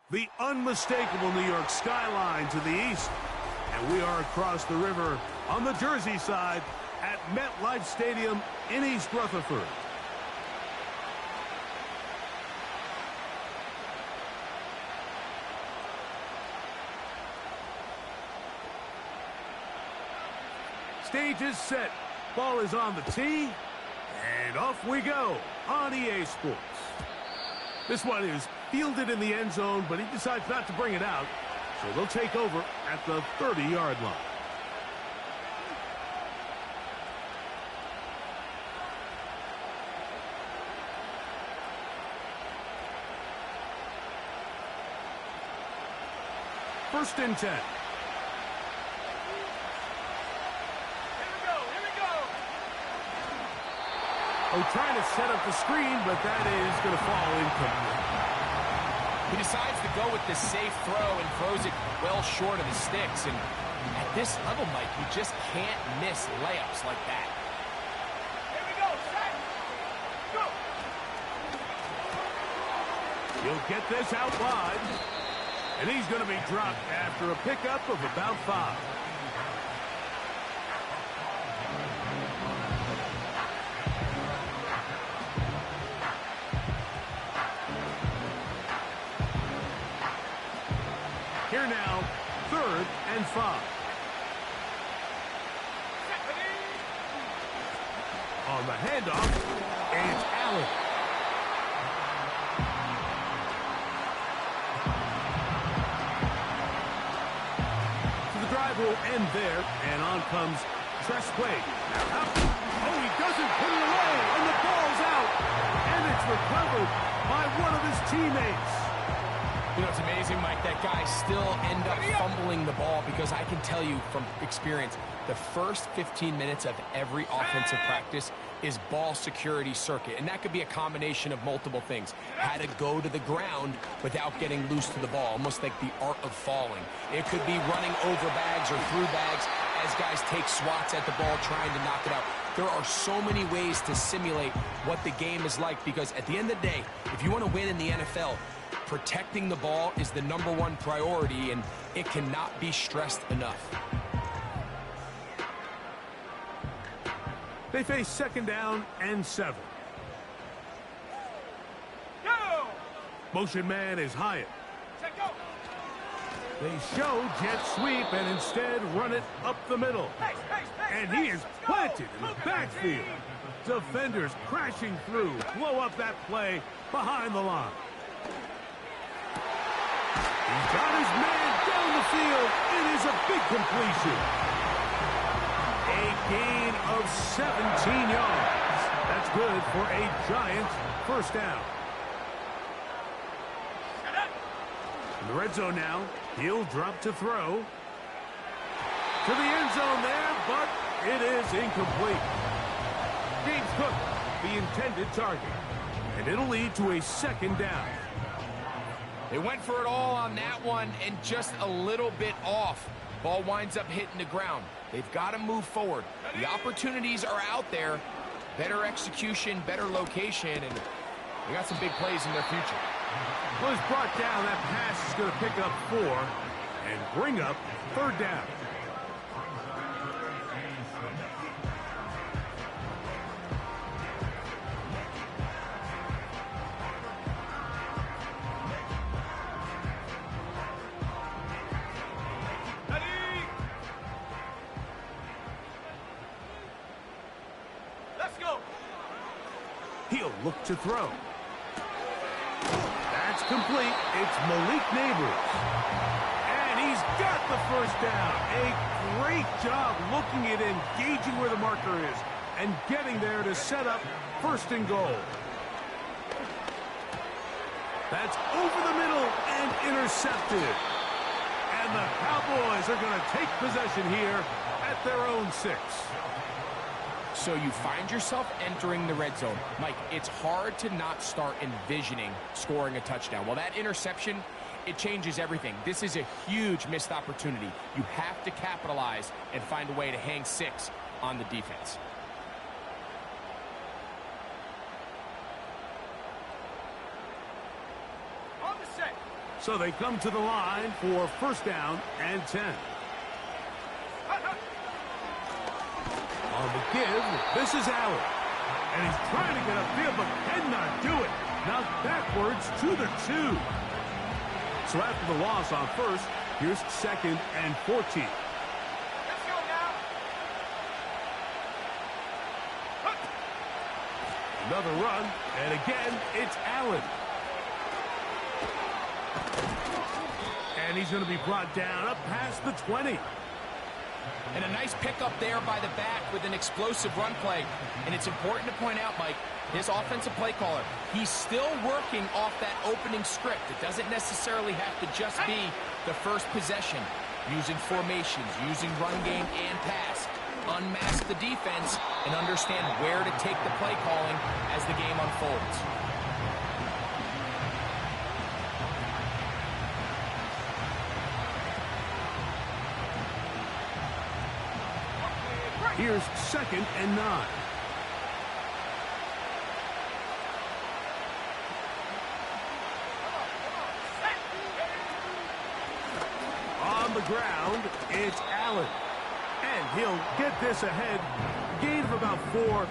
The unmistakable New York skyline to the east. And we are across the river on the Jersey side at MetLife Stadium in East Rutherford. Stage is set. Ball is on the tee. And off we go on EA Sports. This one is fielded in the end zone, but he decides not to bring it out. So they'll take over at the 30-yard line. First and 10. Oh, trying to set up the screen, but that is going to fall incomplete. He decides to go with the safe throw and throws it well short of the sticks. And at this level, Mike, you just can't miss layups like that. Here we go, set, go! He'll get this out wide. And he's going to be dropped after a pickup of about 5. Here now, 3rd and 5. On the handoff, it's Allen. So the drive will end there, and on comes Tress Wade. Oh, he doesn't put it away, and the ball's out. And it's recovered by one of his teammates. You know, it's amazing, Mike, that guy still end up fumbling the ball because I can tell you from experience, the first 15 minutes of every offensive practice is ball security circuit. And that could be a combination of multiple things. How to go to the ground without getting loose to the ball, almost like the art of falling. It could be running over bags or through bags as guys take swats at the ball trying to knock it out. There are so many ways to simulate what the game is like because at the end of the day, if you want to win in the NFL, protecting the ball is the #1 priority, and it cannot be stressed enough. They face 2nd down and 7. Go! Motion man is Hyatt. Set, go! They show jet sweep and instead run it up the middle. Pace, pace, pace, And pace. he is Let's go. planted in the Move it, backfield. team. Defenders crashing through, blow up that play behind the line. He's got his man down the field. It is a big completion. A gain of 17 yards. That's good for a Giants first down. In the red zone now, he'll drop to throw. To the end zone there, but it is incomplete. James Cook, the intended target. And it'll lead to a 2nd down. They went for it all on that one and just a little bit off. Ball winds up hitting the ground. They've got to move forward. The opportunities are out there. Better execution, better location, and they got some big plays in their future. Was brought down. That pass is going to pick up 4 and bring up 3rd down. He'll look to throw. That's complete. It's Malik Nabers. And he's got the first down. A great job looking at engaging where the marker is and getting there to set up 1st and goal. That's over the middle and intercepted. And the Cowboys are going to take possession here at their own 6. So you find yourself entering the red zone. Mike, it's hard to not start envisioning scoring a touchdown. Well, that interception, it changes everything. This is a huge missed opportunity. You have to capitalize and find a way to hang 6 on the defense. So they come to the line for first down and 10. On the give, this is Allen. And he's trying to get upfield, but cannot do it. Knocked backwards to the 2. So after the loss on first, here's second and 14. Let's go now. Another run, and again, it's Allen. And he's going to be brought down up past the 20. And a nice pickup there by the back with an explosive run play. And it's important to point out, Mike, his offensive play caller, he's still working off that opening script. It doesn't necessarily have to just be the first possession. Using formations, using run game and pass. Unmask the defense and understand where to take the play calling as the game unfolds. Here's second and 9. On the ground, it's Allen. And he'll get this ahead. Gain of about 4,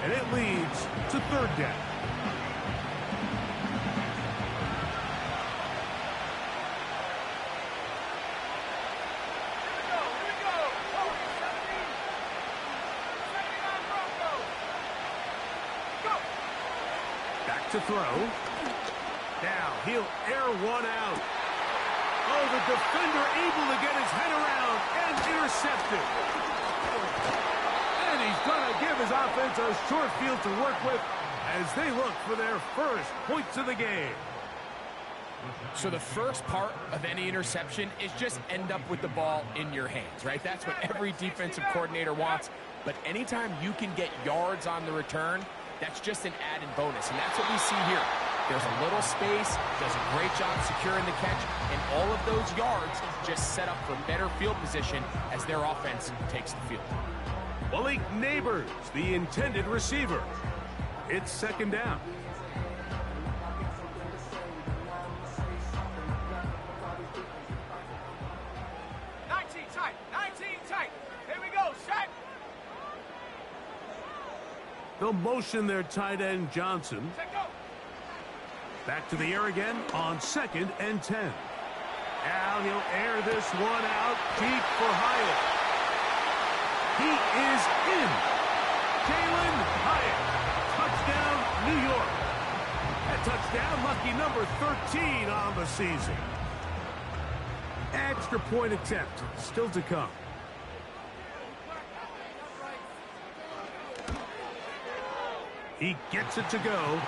and it leads to third down. To throw. Now he'll air one out. Oh, the defender able to get his head around and intercepted. And he's going to give his offense a short field to work with as they look for their first points of the game. So the first part of any interception is just end up with the ball in your hands, right? That's what every defensive coordinator wants. But anytime you can get yards on the return, that's just an added bonus, and that's what we see here. There's a little space, does a great job securing the catch, and all of those yards just set up for better field position as their offense takes the field. Malik Neighbors, the intended receiver. It's second down. They'll motion their tight end, Johnson. Back to the air again on second and 10. Now he'll air this one out deep for Hyatt. He is in. Jalen Hyatt. Touchdown, New York. That touchdown, lucky number 13 on the season. Extra point attempt still to come. He gets it to go,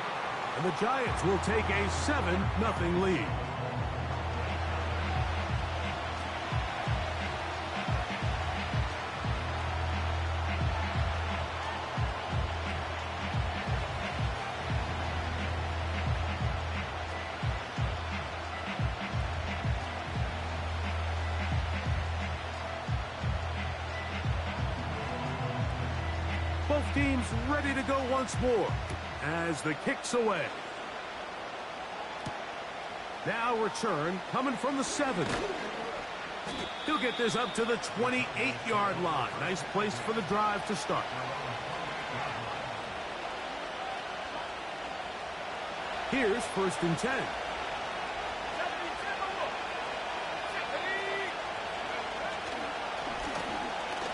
and the Giants will take a 7-0 lead. Both teams ready to go once more as the kick's away. Now return coming from the 7. He'll get this up to the 28-yard line. Nice place for the drive to start. Here's first and 10.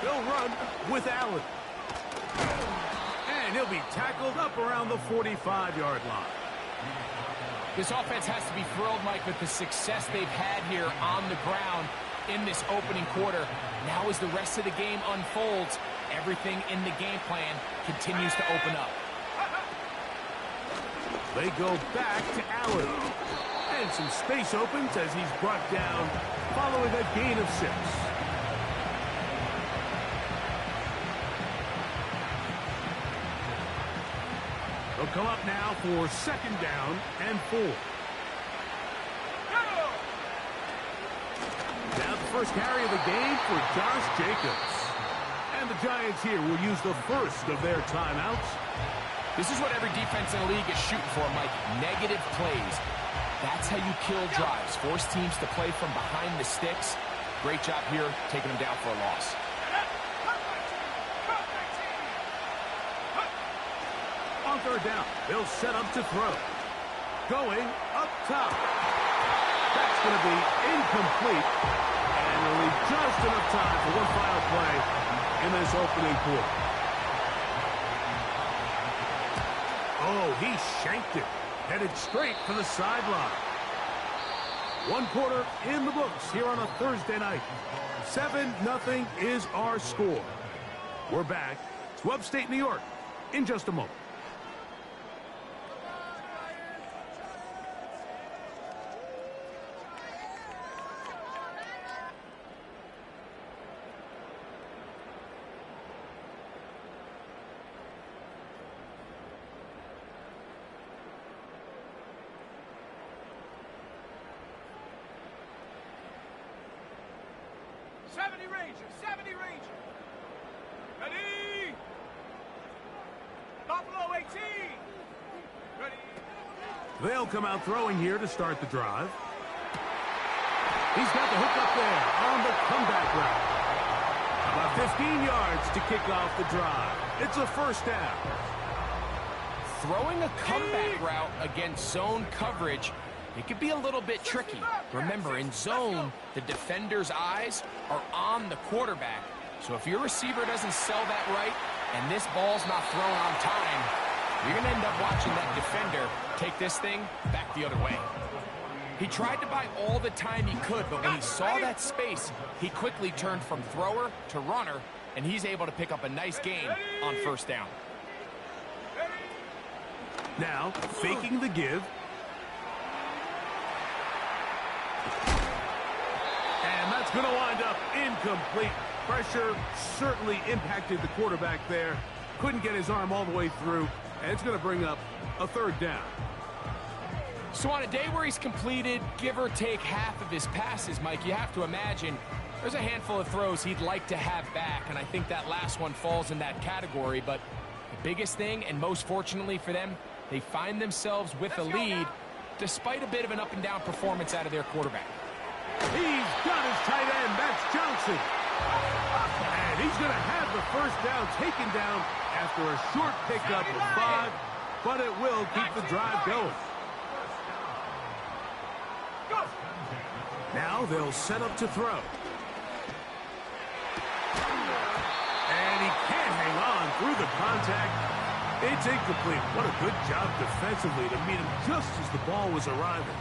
They'll run with Allen. And he'll be tackled up around the 45-yard line. This offense has to be thrilled, Mike, with the success they've had here on the ground in this opening quarter. Now as the rest of the game unfolds, everything in the game plan continues to open up. They go back to Allen. And some space opens as he's brought down following a gain of 6. They'll come up now for second down and 4. Now the first carry of the game for Josh Jacobs. And the Giants here will use the first of their timeouts. This is what every defense in the league is shooting for, Mike. Negative plays. That's how you kill drives. Force teams to play from behind the sticks. Great job here, taking them down for a loss. On third down, they'll set up to throw. Going up top. That's going to be incomplete. And it'll leave just enough time for one final play in this opening quarter. Oh, he shanked it. Headed straight for the sideline. One quarter in the books here on a Thursday night. 7-0 is our score. We're back to upstate New York in just a moment. They'll come out throwing here to start the drive. He's got the hook up there on the comeback route. About 15 yards to kick off the drive. It's a first down. Throwing a comeback route against zone coverage, it could be a little bit tricky. Remember, in zone, the defender's eyes are on the quarterback. So if your receiver doesn't sell that right and this ball's not thrown on time, you're going to end up watching that defender take this thing back the other way. He tried to buy all the time he could, but when he saw that space, he quickly turned from thrower to runner, and he's able to pick up a nice gain on first down. Now, faking the give. And that's going to wind up incomplete. Pressure certainly impacted the quarterback there. Couldn't get his arm all the way through. And it's going to bring up a third down. So on a day where he's completed, give or take half of his passes, Mike, you have to imagine there's a handful of throws he'd like to have back, and I think that last one falls in that category. But the biggest thing, and most fortunately for them, they find themselves with a lead despite a bit of an up-and-down performance out of their quarterback. He's got his tight end. That's Johnson. And he's going to have the first down taken down after a short pickup of 5, but it will keep the drive going. Now they'll set up to throw. And he can't hang on through the contact. It's incomplete. What a good job defensively to meet him just as the ball was arriving.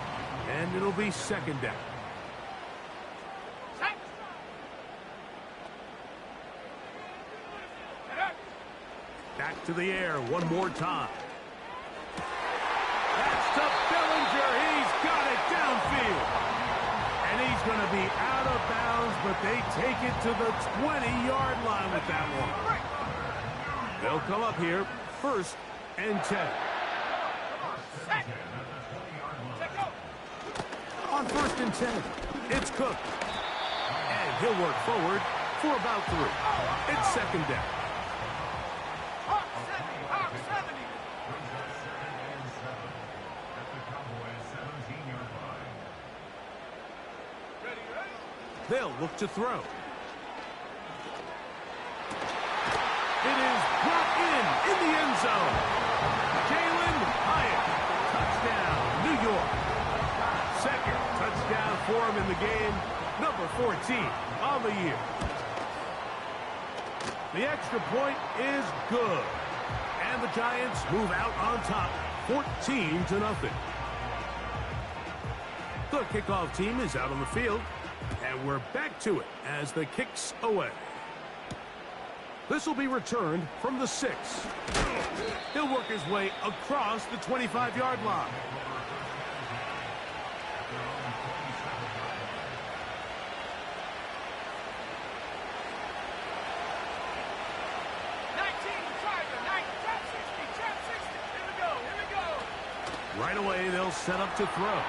And it'll be second down. Back to the air one more time. That's to Bellinger. He's got it downfield. And he's going to be out of bounds, but they take it to the 20-yard line with that one. They'll come up here, 1st and 10. On 1st and 10, it's Cook. And he'll work forward for about 3. It's second down. They'll look to throw. It is brought in the end zone. Jalen Hyatt, touchdown, New York. Second touchdown for him in the game, number 14 on the year. The extra point is good. And the Giants move out on top, 14-0. The kickoff team is out on the field. And we're back to it as the kick's away. This will be returned from the 6. He'll work his way across the 25-yard line. Right away, they'll set up to throw.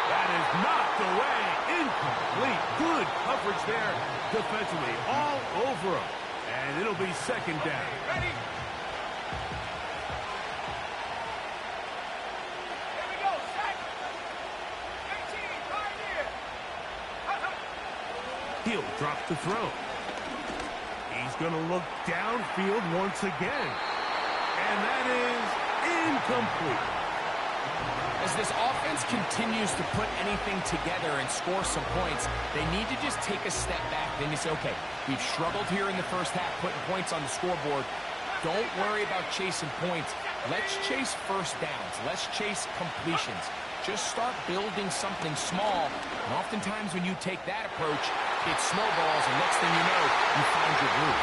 That is knocked away. Incomplete. Good coverage there defensively. All over him. And it'll be second down. Ready? Here we go. He'll drop to throw. He's going to look downfield once again. And that is incomplete. As this offense continues to put anything together and score some points, they need to just take a step back. Then you say, okay, we've struggled here in the first half, putting points on the scoreboard. Don't worry about chasing points. Let's chase first downs. Let's chase completions. Just start building something small. And oftentimes when you take that approach, it snowballs, and next thing you know, you find your groove.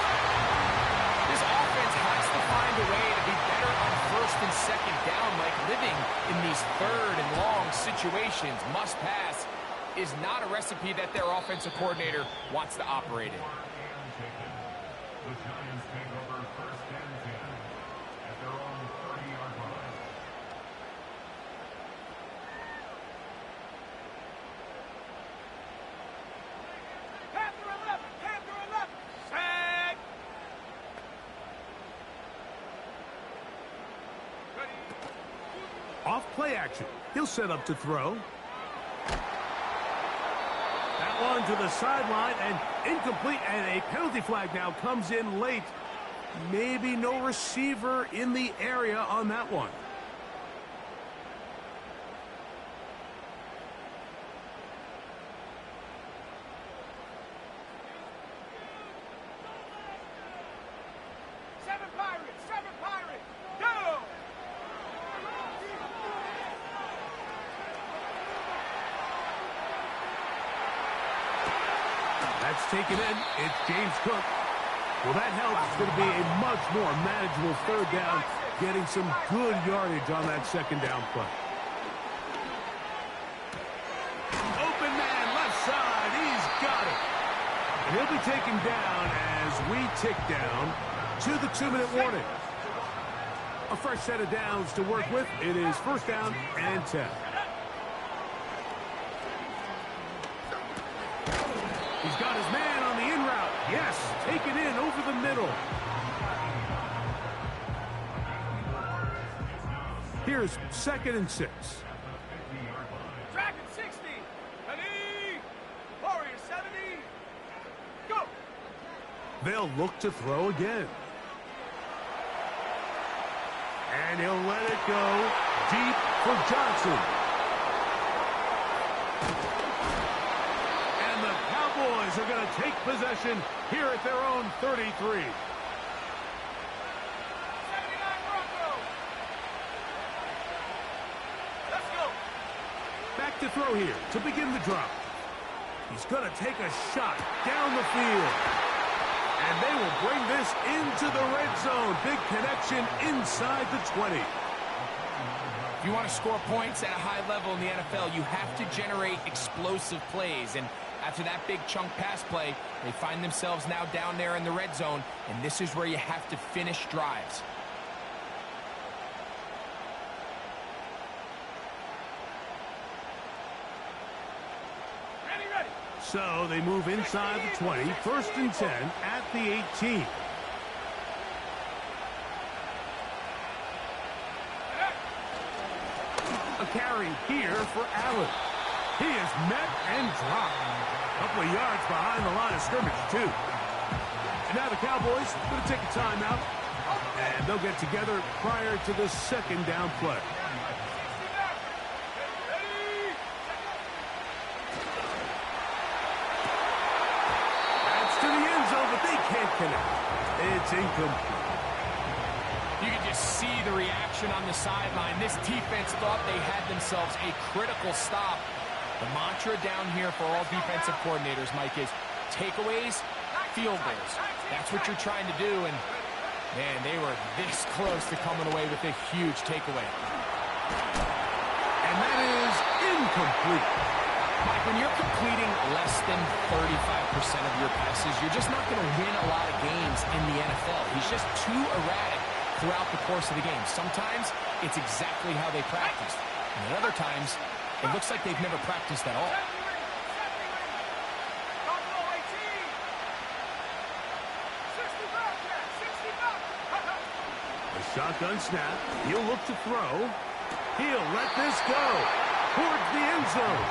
This offense has to find a way to be better on first and second down, like living in these third and long situations. Must pass is not a recipe that their offensive coordinator wants to operate in. The Giants take over first and 10 at their own 30-yard line. Panther 11! Panther 11! Sack! Ready? Off play action. He'll set up to throw. That one to the sideline and incomplete, and a penalty flag now comes in late. Maybe no receiver in the area on that one. Seven Pirates! Seven Pirates! Go! That's taken in. It's James Cook. Well, that helps. It's going to be a much more manageable third down, getting some good yardage on that second down play. Open man, left side. He's got it. And he'll be taken down as we tick down to the 2-minute warning. A fresh set of downs to work with. It is first down and 10. He's got his man on the in route. Yes, take it in over the middle. Here's 2nd and 6. Dragon 60! Ready? Warrior 70! Go! They'll look to throw again. And he'll let it go deep for Johnson. And the Cowboys are going to take possession here at their own 33. 79 Broncos! Let's go! Back to throw here to begin the drop. He's going to take a shot down the field. And they will bring this into the red zone. Big connection inside the 20. If you want to score points at a high level in the NFL, you have to generate explosive plays. And after that big chunk pass play, they find themselves now down there in the red zone, and this is where you have to finish drives. Ready, ready! So they move inside the 20, 1st and 10 at the 18. A carry here for Allen. He is met and dropped. A couple of yards behind the line of scrimmage, too. And now the Cowboys going to take a timeout, and they'll get together prior to the second down play. That's to the end zone, but they can't connect. It's incomplete. You can just see the reaction on the sideline. This defense thought they had themselves a critical stop. The mantra down here for all defensive coordinators, Mike, is takeaways, field goals. That's what you're trying to do, and, man, they were this close to coming away with a huge takeaway. And that is incomplete. Mike, when you're completing less than 35% of your passes, you're just not going to win a lot of games in the NFL. He's just too erratic throughout the course of the game. Sometimes it's exactly how they practiced. And at other times, it looks like they've never practiced at all. A shotgun snap. He'll look to throw. He'll let this go towards the end zone.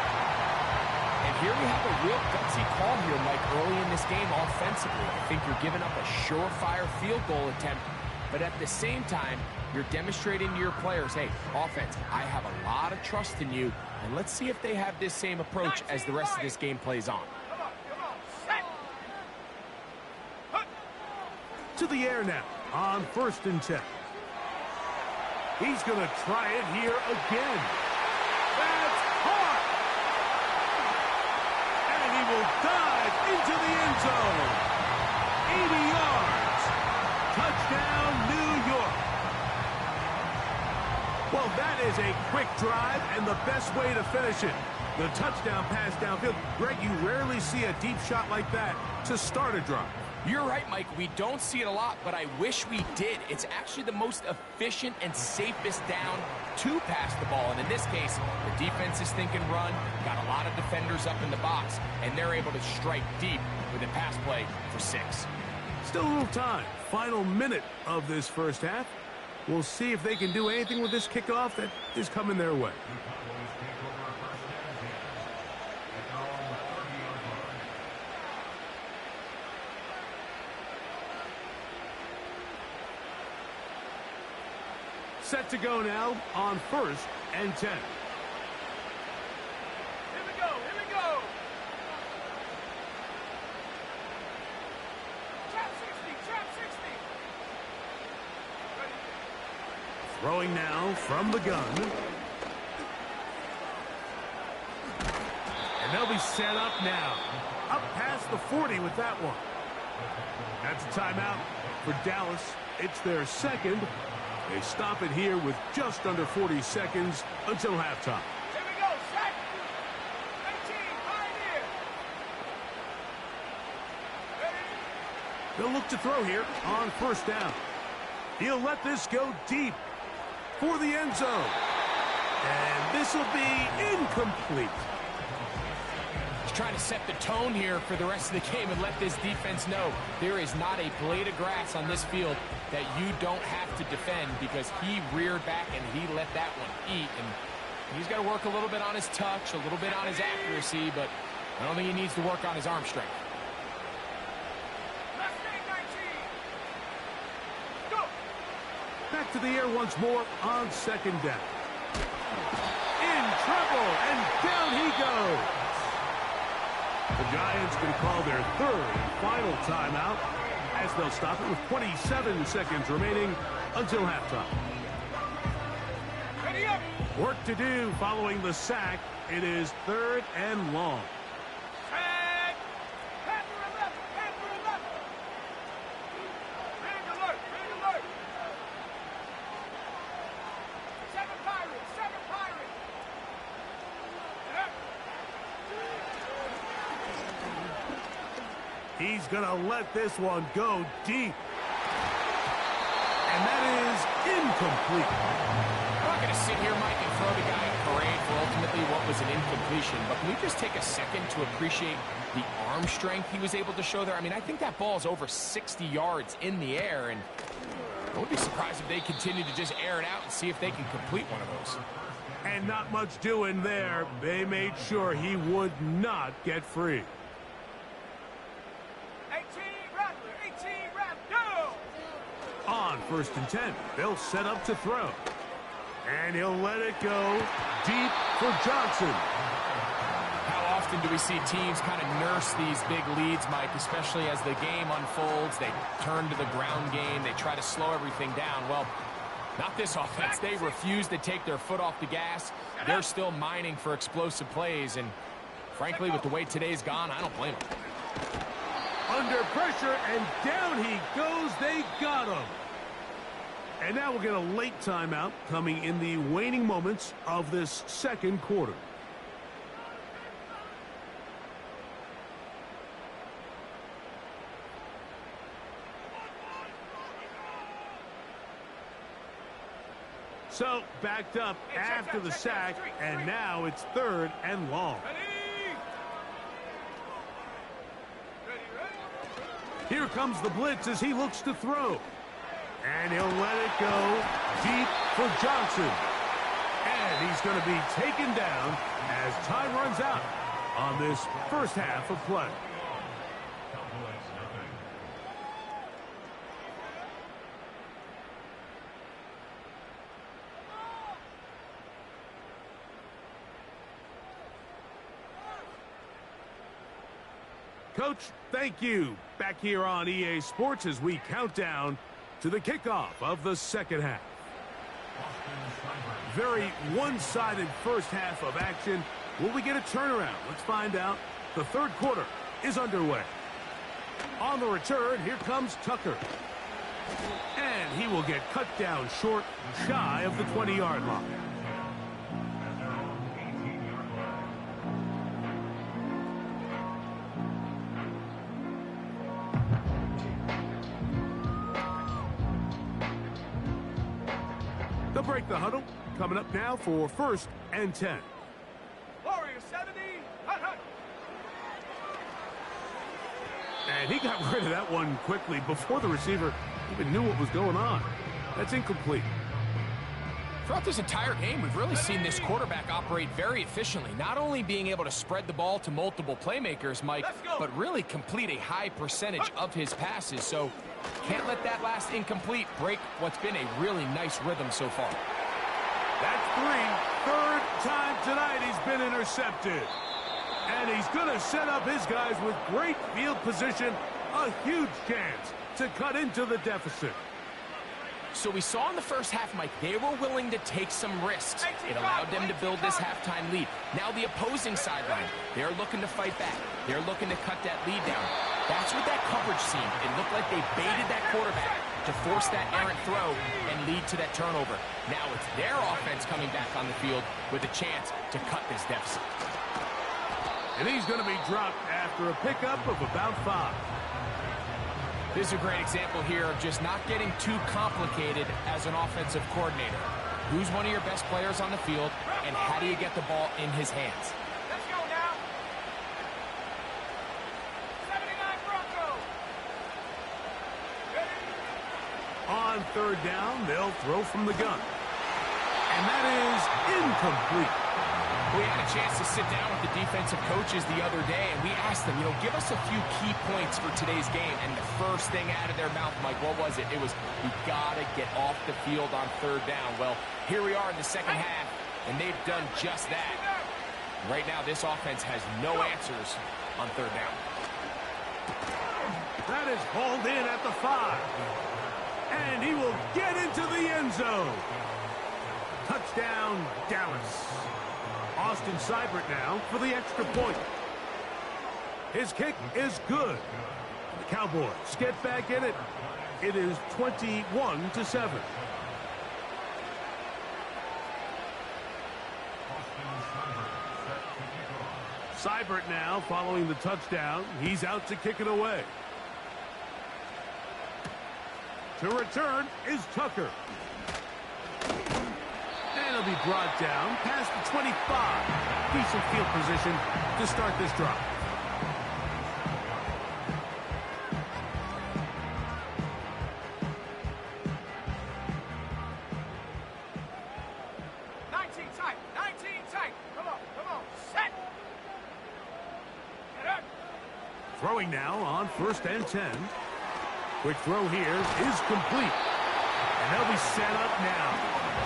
And here we have a real gutsy call here, Mike, early in this game offensively. I think you're giving up a surefire field goal attempt, but at the same time, you're demonstrating to your players, hey, offense, I have a lot of trust in you, and let's see if they have this same approach as the rest of this game plays on. To the air now on 1st and 10. He's going to try it here again. That's hard. And he will dive into the end zone. 80 yards. Touchdown, New York. Well, that is a quick drive and the best way to finish it. The touchdown pass downfield. Greg, you rarely see a deep shot like that to start a drive. You're right, Mike. We don't see it a lot, but I wish we did. It's actually the most efficient and safest down to pass the ball. And in this case, the defense is thinking run, got a lot of defenders up in the box, and they're able to strike deep with a pass play for 6. Still a little time. Final minute of this first half. We'll see if they can do anything with this kickoff that is coming their way. Set to go now on 1st and 10. Here we go, here we go. Trap 60, trap 60. Ready. Throwing now from the gun. And they'll be set up now. Up past the 40 with that one. That's a timeout for Dallas. It's their second. They stop it here with just under 40 seconds until halftime. Here we go, set. 18, pioneer. Ready. They'll look to throw here on 1st down. He'll let this go deep for the end zone. And this will be incomplete. He's trying to set the tone here for the rest of the game and let this defense know there is not a blade of grass on this field that you don't have to defend, because he reared back and he let that one eat. And he's got to work a little bit on his touch, a little bit on his accuracy, but I don't think he needs to work on his arm strength. Left leg 19. Go. Back to the air once more on 2nd down. In trouble, and down he goes. The Giants can call their 3rd and final timeout, as they'll stop it with 27 seconds remaining until halftime. Ready up. Work to do following the sack. It is 3rd and long. Tag. Panther 11, Panther 11. Red alert, red alert. 7 Pirates, 7 Pirates. Yep. He's going to let this one go deep. And that is incomplete. I'm not going to sit here, Mike, and throw the guy a parade for ultimately what was an incompletion, but can we just take a second to appreciate the arm strength he was able to show there? I mean, I think that ball is over 60 yards in the air, and I wouldn't be surprised if they continue to just air it out and see if they can complete one of those. And not much doing there. They made sure he would not get free. 18 Rattler, 18 Rattler. On 1st and 10, they'll set up to throw. And he'll let it go deep for Johnson. How often do we see teams kind of nurse these big leads, Mike, especially as the game unfolds? They turn to the ground game. They try to slow everything down. Well, not this offense. They refuse to take their foot off the gas. They're still mining for explosive plays. And frankly, with the way today's gone, I don't blame them. Under pressure, and down he goes. They got him. And now we'll get a late timeout coming in the waning moments of this 2nd quarter. So, backed up after the sack, and now it's 3rd and long. Here comes the blitz as he looks to throw. And he'll let it go deep for Johnson. And he's going to be taken down as time runs out. on this first half of play. Cowboys nothing. Coach, thank you. Back here on EA Sports as we count down to the kickoff of the second half. Very one-sided first half of action. Will we get a turnaround? Let's find out. The third quarter is underway. On the return, here comes Tucker. And he will get cut down short, shy of the 20-yard line. At their own 18-yard line. They'll break the huddle. Coming up now for 1st and 10. Warrior 70, hut, hut. And he got rid of that one quickly before the receiver even knew what was going on. That's incomplete. Throughout this entire game, we've really seen this quarterback operate very efficiently, not only being able to spread the ball to multiple playmakers, Mike, but really complete a high percentage of his passes. So can't let that last incomplete break what's been a really nice rhythm so far. That's 3. Third time tonight he's been intercepted. And he's going to set up his guys with great field position. A huge chance to cut into the deficit. So we saw in the first half, Mike, they were willing to take some risks. It allowed them to build this halftime lead. Now the opposing sideline, they're looking to fight back. They're looking to cut that lead down. That's what that coverage seemed. It looked like they baited that quarterback to force that errant throw and lead to that turnover. Now it's their offense coming back on the field with a chance to cut this deficit. And he's going to be dropped after a pickup of about 5. This is a great example here of just not getting too complicated as an offensive coordinator. Who's one of your best players on the field, and how do you get the ball in his hands? Let's go now. 79 Broncos. On 3rd down, they'll throw from the gun. And that is incomplete. We had a chance to sit down with the defensive coaches the other day, and we asked them, give us a few key points for today's game. And the first thing out of their mouth, Mike, what was it? It was, we got to get off the field on 3rd down. Well, here we are in the second half, and they've done just that. Right now, this offense has no answers on 3rd down. That is hauled in at the 5. And he will get into the end zone. Touchdown, Dallas. Austin Seibert now for the extra point. His kick is good. The Cowboys get back in it. It is 21-7. Seibert now following the touchdown. He's out to kick it away. To return is Tucker. And he'll be brought down past the 25. Decent field position to start this drive. Throwing now on 1st and 10. Quick throw here is complete. And they'll be set up now.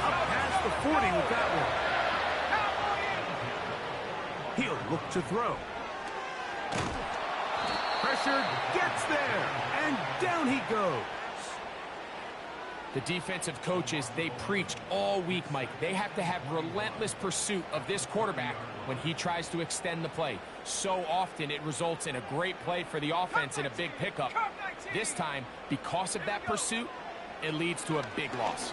Up past the 40 with that one. He'll look to throw. Pressure gets there. And down he goes. The defensive coaches, they preached all week, Mike. They have to have relentless pursuit of this quarterback when he tries to extend the play. So often it results in a great play for the offense and a big pickup. This time, because of that pursuit, it leads to a big loss.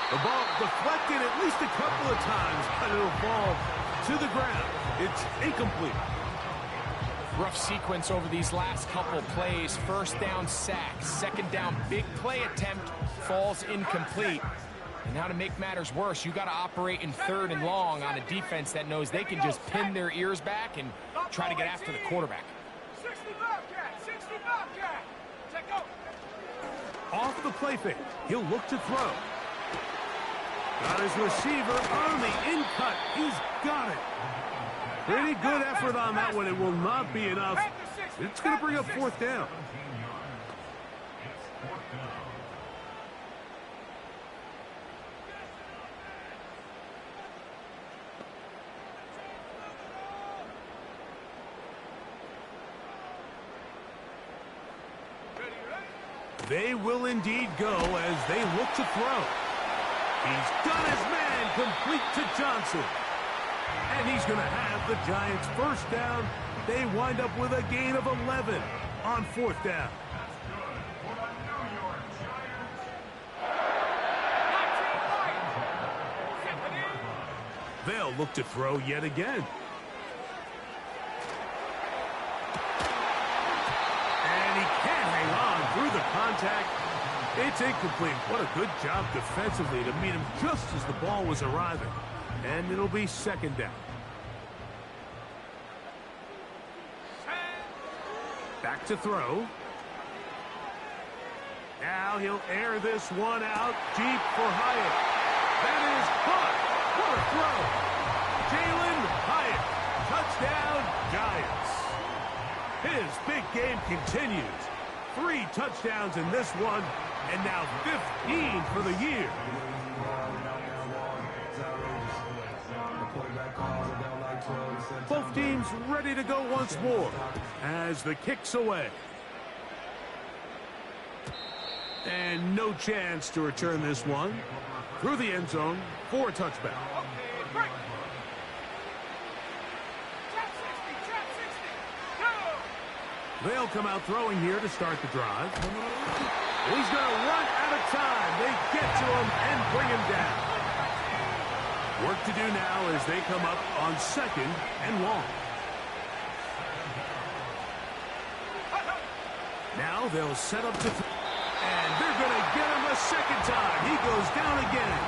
The ball deflected at least a couple of times, but it'll fall to the ground. It's incomplete. Rough sequence over these last couple plays. 1st down sack, 2nd down big play attempt, falls incomplete. And now to make matters worse, you got to operate in 3rd and long on a defense that knows they can just pin their ears back and try to get after the quarterback. 60 Bobcat, 60 Bobcat. Take go. Off the play fake, he'll look to throw. Got his receiver on the in-cut. He's got it. Pretty good effort on that one. It will not be enough. It's going to bring up fourth down. They will indeed go as they look to throw. He's got his man complete to Johnson. And he's going to have the Giants first down. They wind up with a gain of 11 on fourth down. They'll look to throw yet again. And he can't hang on through the contact. It's incomplete. What a good job defensively to meet him just as the ball was arriving. And it'll be second down. Back to throw. Now he'll air this one out deep for Hyatt. That is caught. What a throw. Jalen Hyatt. Touchdown, Giants. His big game continues. 3 touchdowns in this one, and now 15 for the year. Both teams ready to go once more as the kick's away. And no chance to return this one through the end zone for a touchback. They'll come out throwing here to start the drive. He's going to run out of time. They get to him and bring him down. Work to do now as they come up on second and long. Now they'll set up to and they're going to get him a second time. He goes down again.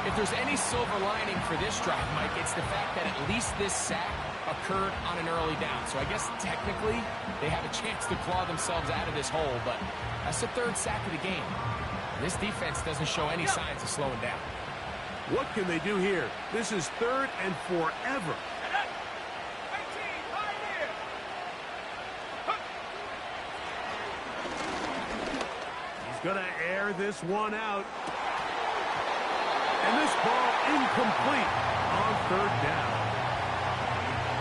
If there's any silver lining for this drive, Mike, it's the fact that at least this sack occurred on an early down. So I guess technically they have a chance to claw themselves out of this hole, but that's the 3rd sack of the game. This defense doesn't show any signs of slowing down. What can they do here? This is 3rd and forever. He's going to air this one out. And this ball incomplete on 3rd down.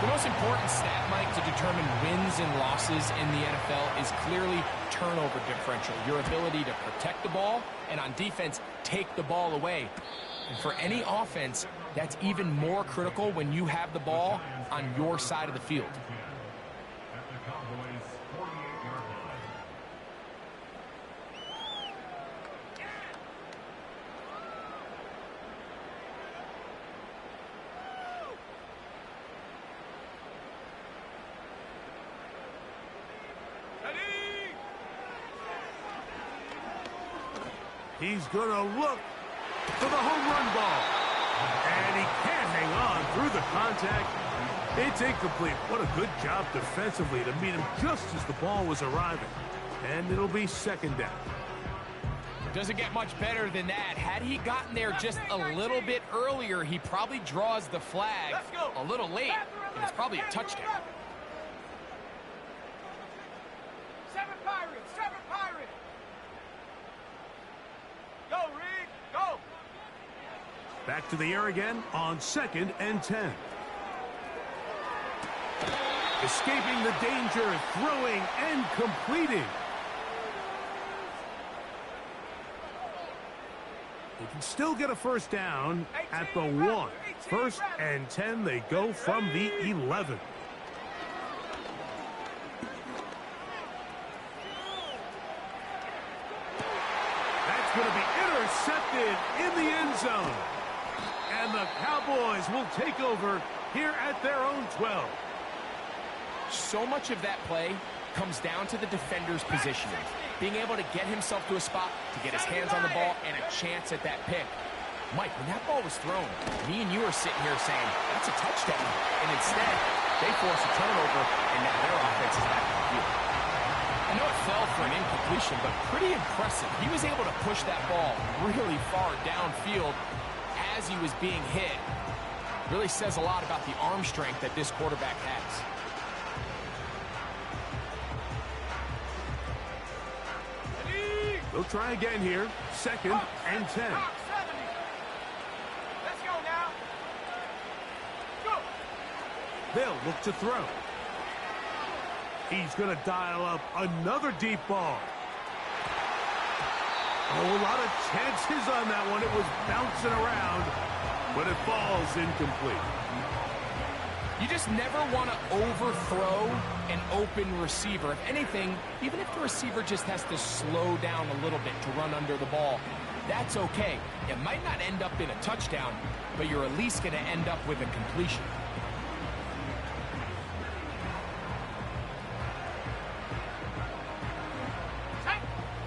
The most important stat, Mike, to determine wins and losses in the NFL is clearly turnover differential. Your ability to protect the ball and on defense, take the ball away. And for any offense, that's even more critical when you have the ball on your side of the field. He's going to look for the home run ball. And he can't hang on through the contact. It's incomplete. What a good job defensively to meet him just as the ball was arriving. And it'll be second down. Doesn't get much better than that. Had he gotten there just a little bit earlier, he probably draws the flag a little late, and it's probably a touchdown. 7 Pirates! 7 Pirates! Go, Reed! Go! Back to the air again on 2nd and 10. Escaping the danger, throwing and completing. He can still get a first down at the 1. 1st and 10, they go from the 11. That's going to be intercepted in the end zone. And the Cowboys will take over here at their own 12. So much of that play comes down to the defender's positioning. Being able to get himself to a spot, to get his hands on the ball, and a chance at that pick. Mike, when that ball was thrown, me and you are sitting here saying, that's a touchdown. And instead, they force a turnover, and now their offense is back on the field. I know it fell for an incompletion, but pretty impressive. He was able to push that ball really far downfield as he was being hit. Really says a lot about the arm strength that this quarterback has. They'll try again here. 2nd and 10. Let's go now. Go. They'll look to throw. He's going to dial up another deep ball. Oh, a lot of chances on that one. It was bouncing around, but it falls incomplete. You just never want to overthrow an open receiver. If anything, even if the receiver just has to slow down a little bit to run under the ball, that's okay. It might not end up in a touchdown, but you're at least going to end up with a completion.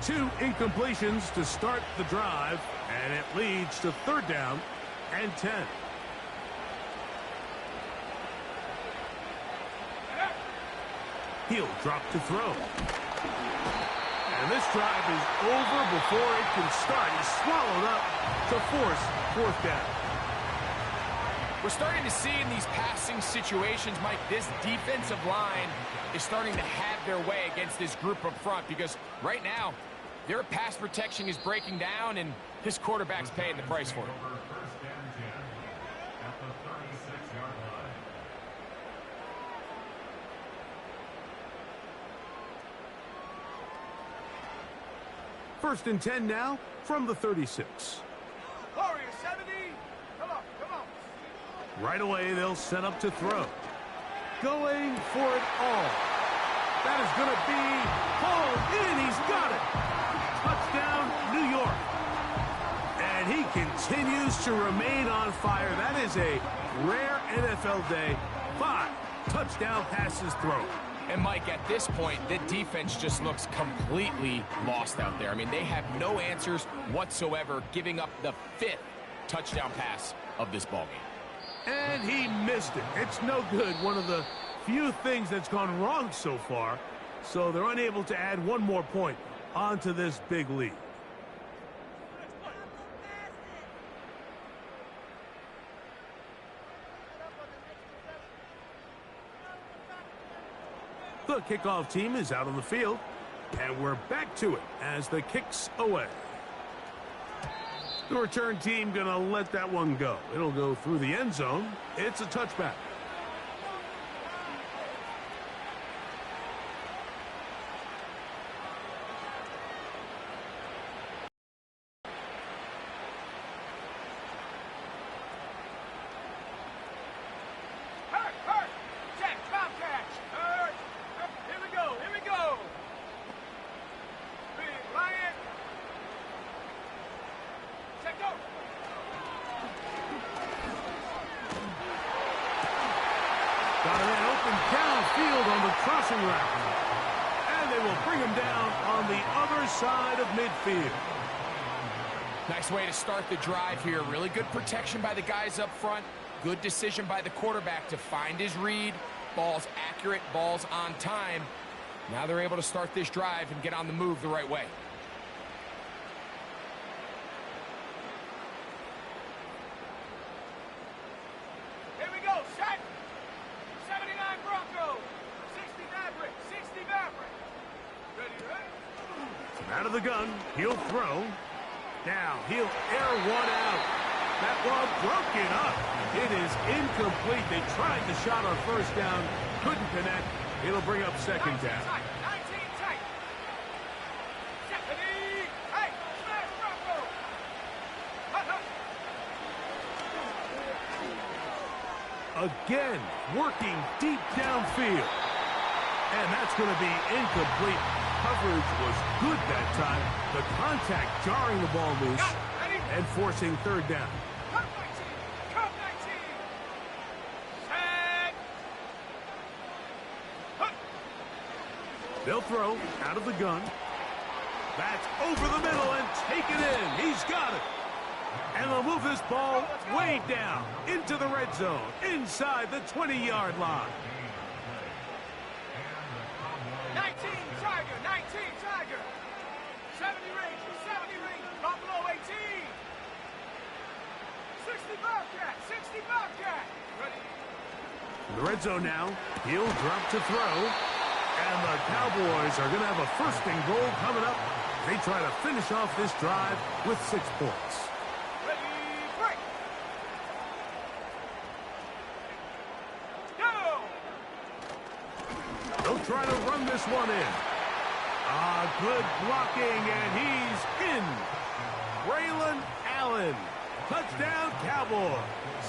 Two incompletions to start the drive, and it leads to 3rd down and 10. He'll drop to throw. And this drive is over before it can start. He's swallowed up to force 4th down. We're starting to see in these passing situations, Mike, this defensive line is starting to have their way against this group up front because right now, their pass protection is breaking down, and this quarterback's paying the price for it. First and 10 at the 36-yard line. First and 10 now from the 36. Warrior 70. Come on, come on. Right away, they'll set up to throw. Going for it all. That is going to be hauled in. He's got it. Touchdown, New York. And he continues to remain on fire. That is a rare NFL day. 5 touchdown passes thrown. And, Mike, at this point, the defense just looks completely lost out there. I mean, they have no answers whatsoever, giving up the 5th touchdown pass of this ballgame. And he missed it. It's no good. One of the few things that's gone wrong so far. So they're unable to add one more point onto this big lead. The kickoff team is out on the field, and we're back to it as the kick's away. The return team going to let that one go. It'll go through the end zone. It's a touchback. Hurt. Check, drop catch. Hurt. Here we go. Big Lion. Check, go. Got a man open downfield on the crossing route. And they will bring him down on the other side of midfield. Nice way to start the drive here. Really good protection by the guys up front. Good decision by the quarterback to find his read. Ball's accurate, ball's on time. Now they're able to start this drive and get on the move the right way. Here we go. Set. 79 Bronco. 60 Maverick. 60 Maverick. Ready? Out of the gun, he'll throw. Now he'll air one out. That ball broken up. It is incomplete. They tried the shot on first down, couldn't connect. It'll bring up 2nd down. 19 tight. 70. Hey, smash Bronco. Again, working deep downfield. And that's going to be incomplete. Coverage was good that time. The contact jarring the ball loose and forcing 3rd down. Come 19. Come 19. Set. Hut. They'll throw out of the gun. That's over the middle and taken in. He's got it. And they'll move this ball way down into the red zone, inside the 20-yard line. 19 Tiger. 19. Bobcat, 60 Bobcat. Ready? In the red zone now, he'll drop to throw. And the Cowboys are going to have a first and goal coming up. They try to finish off this drive with 6 points. Ready, break. Go! They'll try to run this one in. Good blocking, and he's in. Braylon Allen. Touchdown, Cowboys.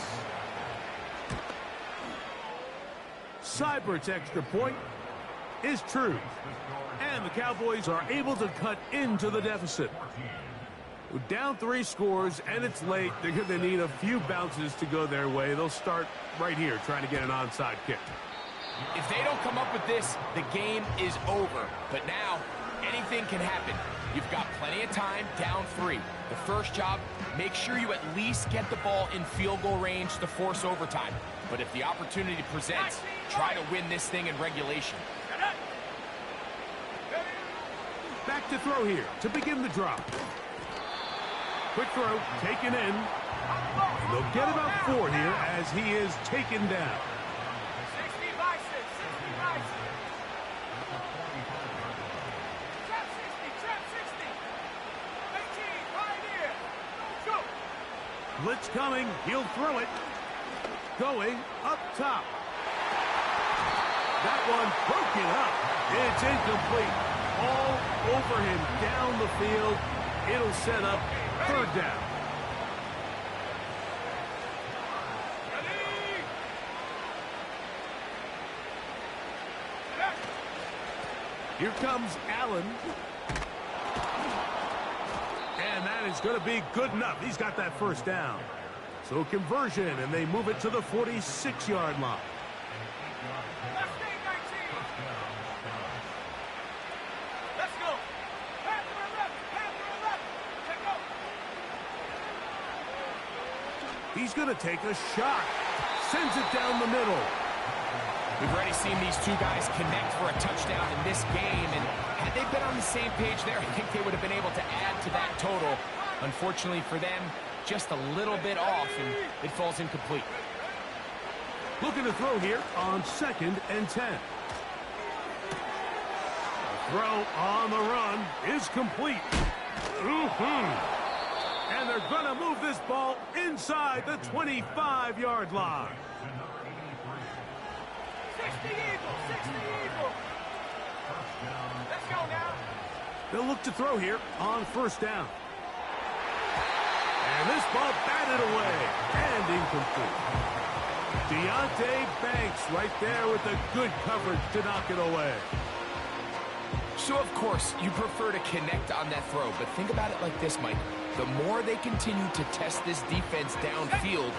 Seibert's extra point is true. And the Cowboys are able to cut into the deficit. Down 3 scores, and it's late. They're going to need a few bounces to go their way. They'll start right here trying to get an onside kick. If they don't come up with this, the game is over. But now, anything can happen. You've got plenty of time, down 3. The first job, make sure you at least get the ball in field goal range to force overtime. But if the opportunity presents, try to win this thing in regulation. Back to throw here to begin the drop. Quick throw, taken in. And they'll get about 4 here as he is taken down. 60 by 6, 60 by 6. Trap 60, trap 60. 18, right here. Go. Blitz coming, he'll throw it. Going up top. That one broken up. It's incomplete. All over him down the field. It'll set up 3rd down. Here comes Allen. And that is going to be good enough. He's got that 1st down. So conversion, and they move it to the 46-yard line. Let's stay 19. Let's go. Panther 11, Panther 11. Take go. He's going to take a shot. Sends it down the middle. We've already seen these 2 guys connect for a touchdown in this game, and had they been on the same page there, I think they would have been able to add to that total. Unfortunately for them, just a little bit off, and it falls incomplete. Looking to throw here on 2nd and 10. The throw on the run is complete. And they're going to move this ball inside the 25-yard line. 60 Eagle, 60 Eagle. Let's go now. They'll look to throw here on 1st down. And this ball batted away and incomplete. Deonte Banks right there with the good coverage to knock it away. So, of course, you prefer to connect on that throw, but think about it like this, Mike. The more they continue to test this defense downfield,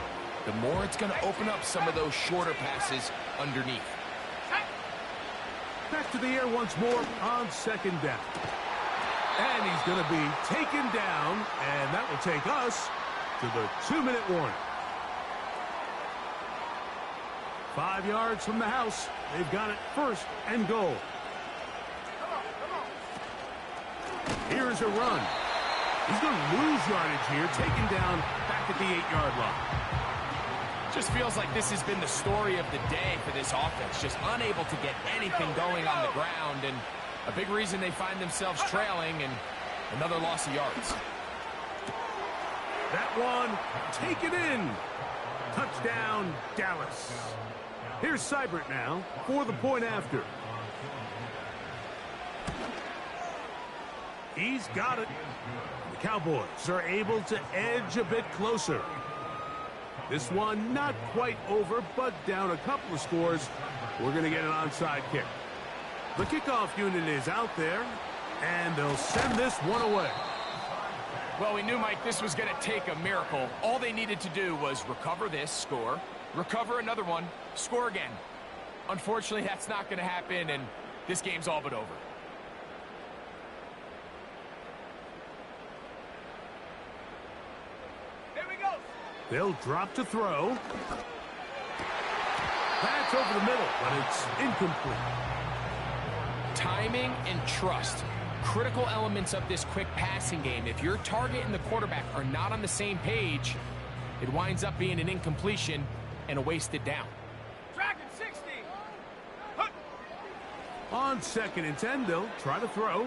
the more it's going to open up some of those shorter passes underneath. Back to the air once more on 2nd down. And he's going to be taken down, and that will take us to the 2-minute warning. 5 yards from the house. They've got it 1st and goal. Here's a run. He's going to lose yardage here, taken down back at the 8-yard line. Just feels like this has been the story of the day for this offense. Just unable to get anything going on the ground, and a big reason they find themselves trailing, and another loss of yards. That one taken in. Touchdown, Dallas. Here's Seibert now for the point after. He's got it. The Cowboys are able to edge a bit closer. This one not quite over, but down a couple of scores. We're going to get an onside kick. The kickoff unit is out there, and they'll send this one away. Well, we knew, Mike, this was going to take a miracle. All they needed to do was recover this, score, recover another one, score again. Unfortunately, that's not going to happen, and this game's all but over. There we go. They'll drop to throw. That's over the middle, but it's incomplete. Timing and trust. Critical elements of this quick passing game. If your target and the quarterback are not on the same page, It winds up being an incompletion and a wasted down. Dragon 60. Hut. On 2nd and 10, they'll try to throw.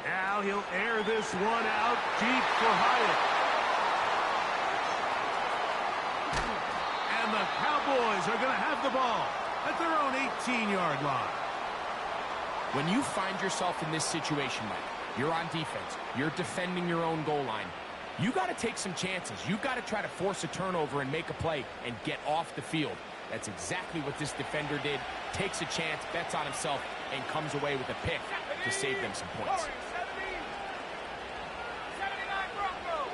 Now he'll air this one out deep for Hyatt. And the Cowboys are going to have the ball at their own 18-yard line. When you find yourself in this situation, Mike, you're on defense, you're defending your own goal line, you got to take some chances. You got to try to force a turnover and make a play and get off the field. That's exactly what this defender did. Takes a chance, bets on himself, and comes away with a pick to save them some points. 79 Broncos.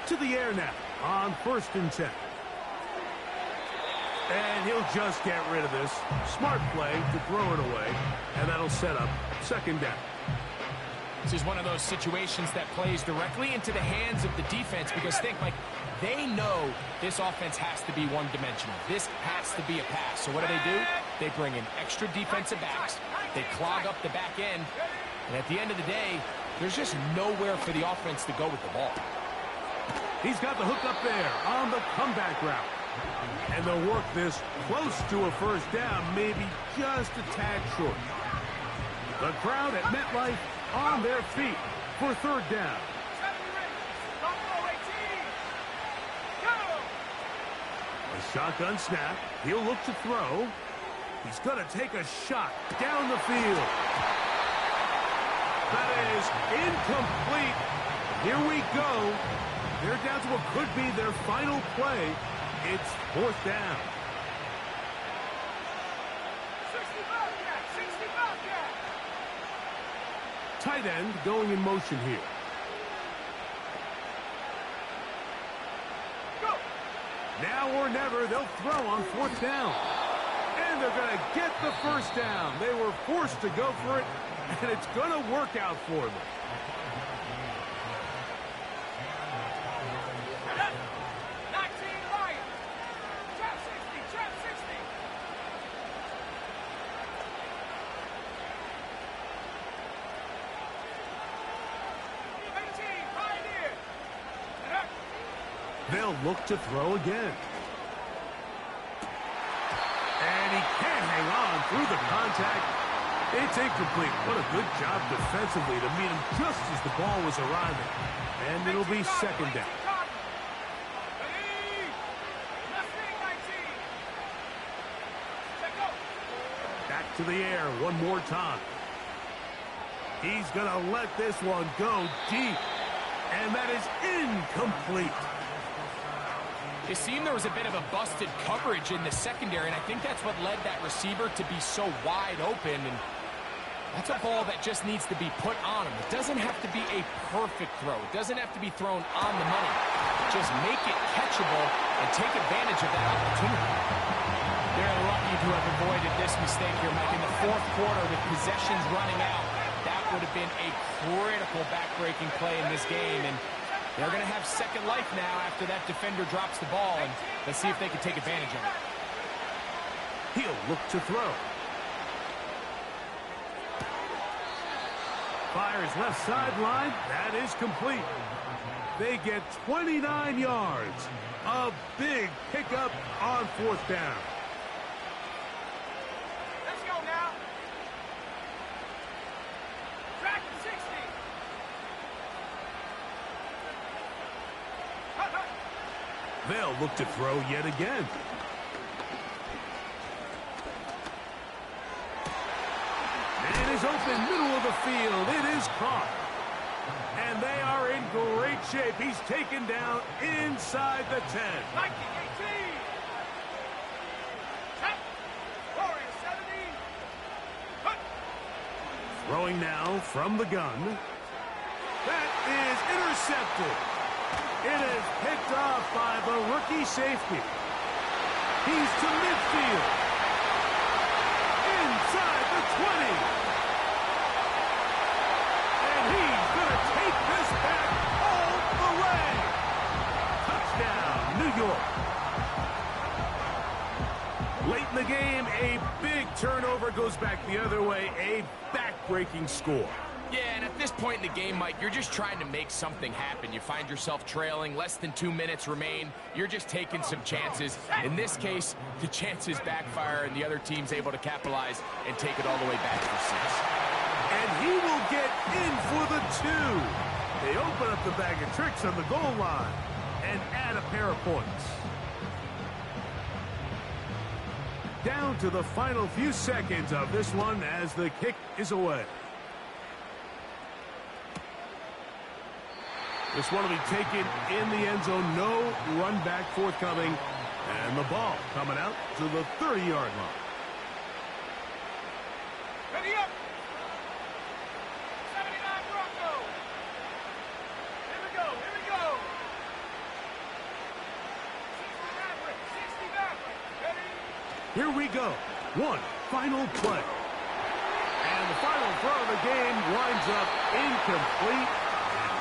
To the air now on 1st and 10. And he'll just get rid of this. Smart play to throw it away, and that'll set up 2nd down. This is one of those situations that plays directly into the hands of the defense because think, Mike, they know this offense has to be one-dimensional. This has to be a pass. So what do? They bring in extra defensive backs. They clog up the back end. And at the end of the day, there's just nowhere for the offense to go with the ball. He's got the hook up there on the comeback route. And they'll work this close to a 1st down, maybe just a tad short. The crowd at MetLife on their feet for 3rd down. 70 Rangers. Buffalo 18. Go. A shotgun snap. He'll look to throw. He's going to take a shot down the field. That is incomplete. Here we go. They're down to what could be their final play. It's 4th down. 60 Bobcat. 60 Bobcat. Tight end going in motion here. Go. Now or never, they'll throw on 4th down. And they're going to get the 1st down. They were forced to go for it, and it's going to work out for them. 19 Lions. Trap 60. Trap 60. 18 Pioneer. They'll look to throw again. And he can't hang on through the contact. It's incomplete. What a good job defensively to meet him just as the ball was arriving. And it'll be 2nd down. Back to the air one more time. He's going to let this one go deep. And that is incomplete. It seemed there was a bit of a busted coverage in the secondary, and I think that's what led that receiver to be so wide open. And that's a ball that just needs to be put on him. It doesn't have to be a perfect throw. It doesn't have to be thrown on the money. Just make it catchable and take advantage of that opportunity. They're lucky to have avoided this mistake here, Mike. In the 4th quarter, with possessions running out, that would have been a critical back-breaking play in this game. And they're going to have second life now after that defender drops the ball, and let's see if they can take advantage of it. He'll look to throw. Fires left sideline. That is complete. They get 29 yards. A big pickup on 4th down. Let's go now. Dragon 60. They'll look to throw yet again. Man is open, middle of the field. It is caught. And they are in great shape. He's taken down inside the 10. 1918. Tap. Warrior 70. Hut. Throwing now from the gun. That is intercepted. It is picked off by the rookie safety. He's to midfield. Inside the 20. And he's going to take this back all the way. Touchdown, New York. Late in the game, a big turnover goes back the other way. A back-breaking score. Yeah, and at this point in the game, Mike, you're just trying to make something happen. You find yourself trailing, less than 2 minutes remain. You're just taking some chances. In this case, the chances backfire, and the other team's able to capitalize and take it all the way back for 6. And he will get in for the 2. They open up the bag of tricks on the goal line and add a pair of points. Down to the final few seconds of this one as the kick is away. This one will be taken in the end zone. No run back forthcoming. And the ball coming out to the 30-yard line. Ready up. 79 Broncos. Here we go. Here we go. 60 Maverick. 60 Maverick. Ready? Here we go. One final play. And the final throw of the game winds up incomplete.